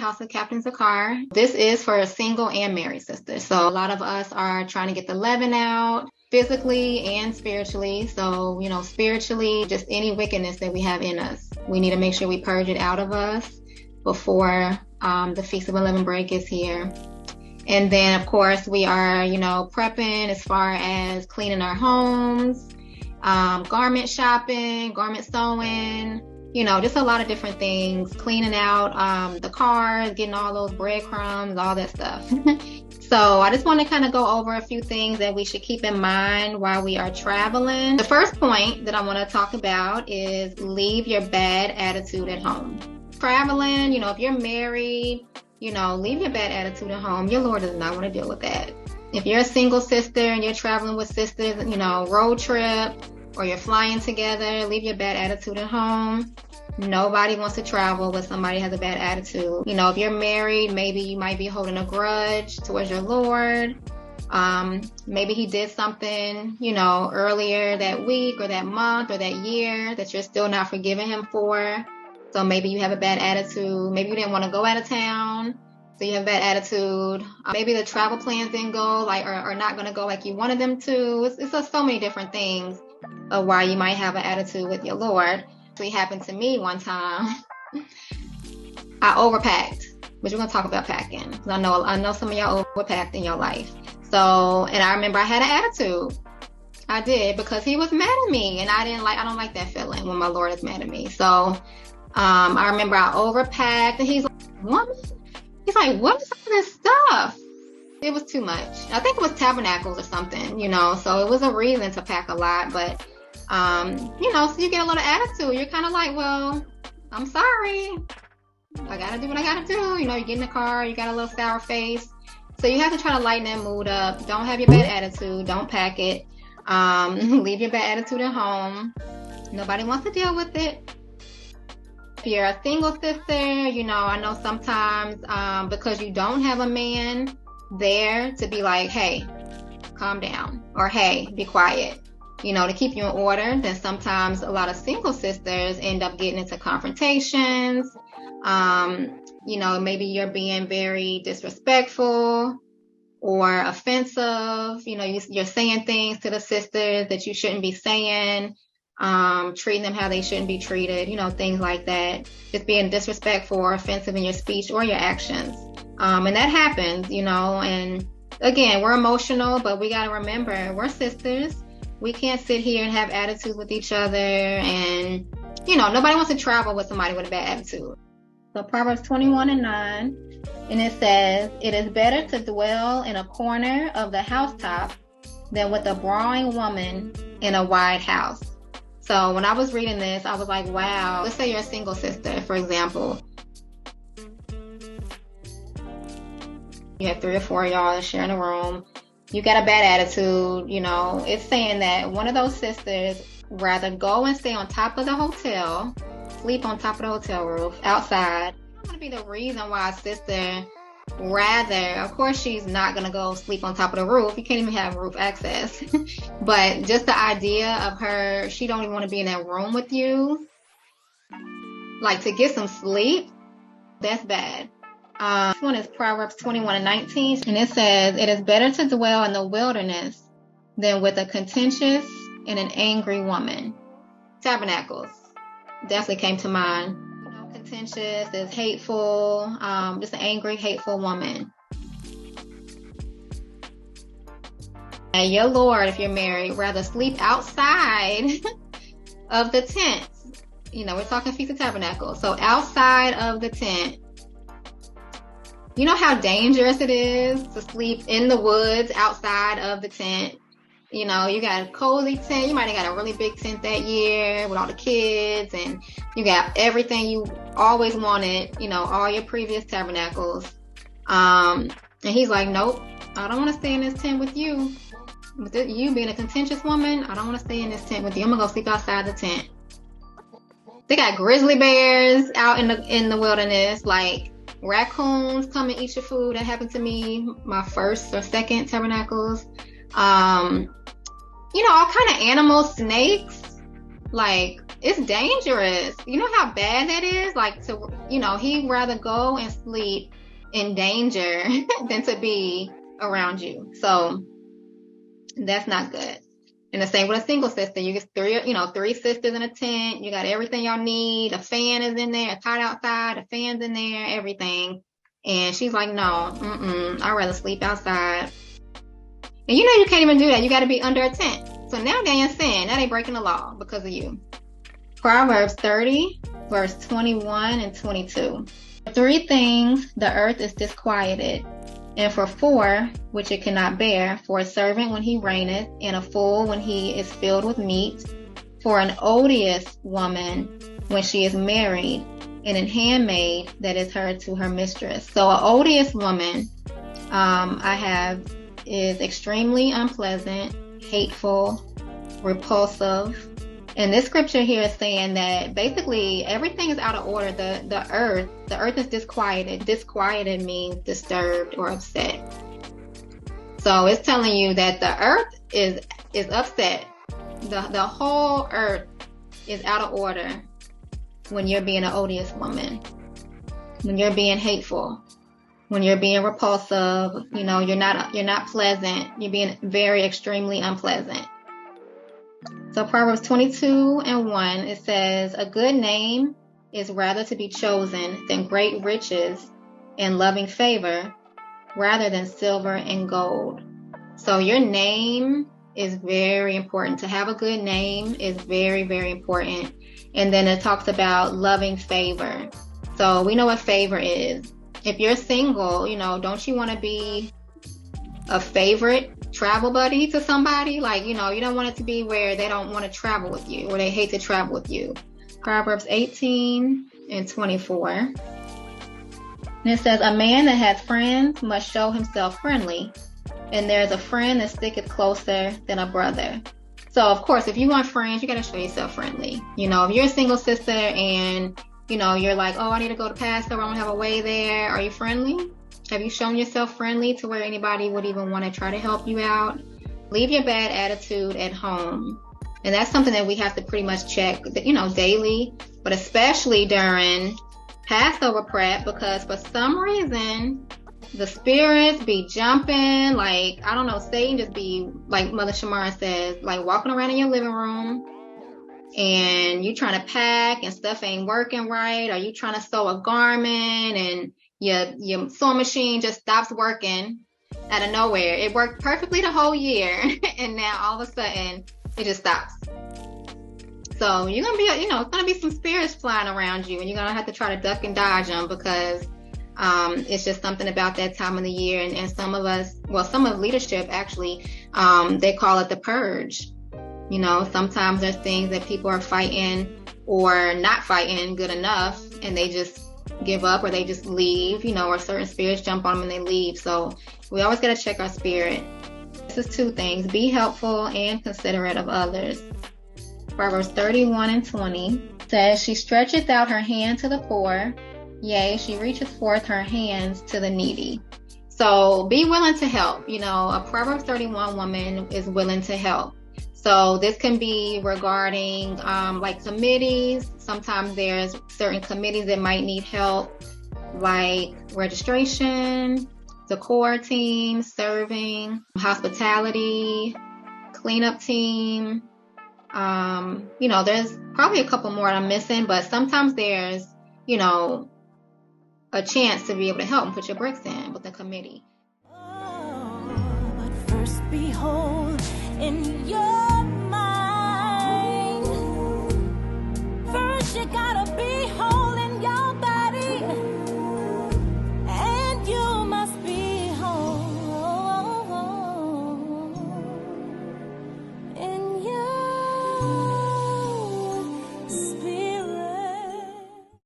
House of Captain Zakar. This is for single and married sisters. So a lot of us are trying to get the leaven out physically and spiritually. So, spiritually, just any wickedness that we have in us, we need to make sure we purge it out of us before the Feast of Unleavened Bread gets here. And then, of course, we are, prepping as far as cleaning our homes, garment shopping, garment sewing, just a lot of different things, cleaning out the cars, getting all those breadcrumbs, all that stuff. So I just want to kind of go over a few things that we should keep in mind while we are traveling. The first point that I want to talk about is leave your bad attitude at home. Traveling, if you're married, leave your bad attitude at home. Your Lord does not want to deal with that. If you're a single sister and you're traveling with sisters, road trip, or you're flying together, leave your bad attitude at home. Nobody wants to travel with somebody who has a bad attitude. If you're married, maybe you might be holding a grudge towards your Lord. Maybe he did something, earlier that week or that month or that year that you're still not forgiving him for. So maybe you have a bad attitude. Maybe you didn't want to go out of town, so you have a bad attitude. Maybe the travel plans didn't go or not going to go like you wanted them to. It's just so many different things of why you might have an attitude with your Lord. It happened to me one time. I overpacked, which we're going to talk about packing. I know some of y'all overpacked in your life. So, and I remember I had an attitude. I did, because he was mad at me, and I don't like that feeling when my Lord is mad at me. So, I remember I overpacked, and he's like, woman? He's like, what is all this stuff? It was too much. I think it was tabernacles or something, so it was a reason to pack a lot, but, so you get a little attitude. You're kind of like, well, I'm sorry. I got to do what I got to do. You get in the car, you got a little sour face. So you have to try to lighten that mood up. Don't have your bad attitude. Don't pack it. Leave your bad attitude at home. Nobody wants to deal with it. If you're a single sister, I know sometimes because you don't have a man there to be like, hey, calm down, or hey, be quiet, to keep you in order, then sometimes a lot of single sisters end up getting into confrontations. Maybe you're being very disrespectful or offensive. You're saying things to the sisters that you shouldn't be saying, treating them how they shouldn't be treated, things like that. Just being disrespectful or offensive in your speech or your actions. And that happens, and again, we're emotional, but we got to remember we're sisters. We can't sit here and have attitudes with each other, and, nobody wants to travel with somebody with a bad attitude. So Proverbs 21:9, and it says, it is better to dwell in a corner of the housetop than with a brawling woman in a wide house. So when I was reading this, I was like, wow. Let's say you're a single sister, for example. You have 3 or 4 of y'all sharing a room. You got a bad attitude, It's saying that one of those sisters rather go and stay on top of the hotel, sleep on top of the hotel roof, outside. It's going to be the reason why a sister rather, of course, she's not going to go sleep on top of the roof. You can't even have roof access. But just the idea of her, she don't even want to be in that room with you. Like, to get some sleep, that's bad. This one is Proverbs 21:19, and it says, it is better to dwell in the wilderness than with a contentious and an angry woman. Tabernacles definitely came to mind. Contentious is hateful, just an angry, hateful woman. And your Lord, if you're married, rather sleep outside of the tent. We're talking Feast of Tabernacles. So outside of the tent. You know how dangerous it is to sleep in the woods outside of the tent. You got a cozy tent. You might have got a really big tent that year with all the kids, and you got everything you always wanted, all your previous tabernacles. And he's like, nope, I don't want to stay in this tent with you. With you being a contentious woman, I don't want to stay in this tent with you. I'm going to go sleep outside the tent. They got grizzly bears out in the wilderness, like raccoons come and eat your food. That happened to me my first or second tabernacles. All kind of animals, snakes, like It's dangerous. You know how bad that is? Like he'd rather go and sleep in danger than to be around you. So that's not good. And the same with a single sister. You get three sisters in a tent. You got everything y'all need. A fan is in there, a cot outside, a fan's in there, everything. And she's like, no, I'd rather sleep outside. And you can't even do that. You got to be under a tent. So now they're in sin. Now they breaking the law because of you. Proverbs 30, verse 21 and 22. For 3 things the earth is disquieted, and for 4 which it cannot bear, for a servant when he reigneth, and a fool when he is filled with meat, for an odious woman when she is married, and an handmaid that is her to her mistress. So an odious woman is extremely unpleasant, hateful, repulsive. And this scripture here is saying that basically everything is out of order. The earth is disquieted. Disquieted means disturbed or upset. So it's telling you that the earth is upset. The whole earth is out of order when you're being an odious woman, when you're being hateful, when you're being repulsive. You're not pleasant. You're being very extremely unpleasant. So Proverbs 22 and 1, it says, a good name is rather to be chosen than great riches and loving favor, rather than silver and gold. So your name is very important. To have a good name is very, very important. And then it talks about loving favor. So we know what favor is. If you're single, don't you want to be a favorite travel buddy to somebody? Like, you don't want it to be where they don't want to travel with you or they hate to travel with you. Proverbs 18 and 24. And it says, a man that has friends must show himself friendly, and there's a friend that sticketh closer than a brother. So, of course, if you want friends, you got to show yourself friendly. If you're a single sister and, you're like, oh, I need to go to Passover, I'm going to have a way there. Are you friendly? Have you shown yourself friendly to where anybody would even want to try to help you out? Leave your bad attitude at home. And that's something that we have to pretty much check, daily, but especially during Passover prep, because for some reason, the spirits be jumping, like, I don't know, Satan just be, like Mother Shamara says, like walking around in your living room and you trying to pack and stuff ain't working right, or you trying to sew a garment and your sewing machine just stops working out of nowhere. It worked perfectly the whole year and now all of a sudden it just stops. So you're going to be, it's going to be some spirits flying around you, and you're going to have to try to duck and dodge them because it's just something about that time of the year. And some of leadership actually, they call it the purge. Sometimes there's things that people are fighting or not fighting good enough, and they just give up or they just leave, or certain spirits jump on them and they leave. So we always got to check our spirit. This is 2 things. Be helpful and considerate of others. Proverbs 31 and 20 says, she stretcheth out her hand to the poor, yea, she reacheth forth her hands to the needy. So be willing to help. A Proverbs 31 woman is willing to help. So this can be regarding like committees. Sometimes there's certain committees that might need help, like registration, decor team, serving, hospitality, cleanup team. There's probably a couple more I'm missing, but sometimes there's, a chance to be able to help and put your bricks in with the committee. Oh, but first behold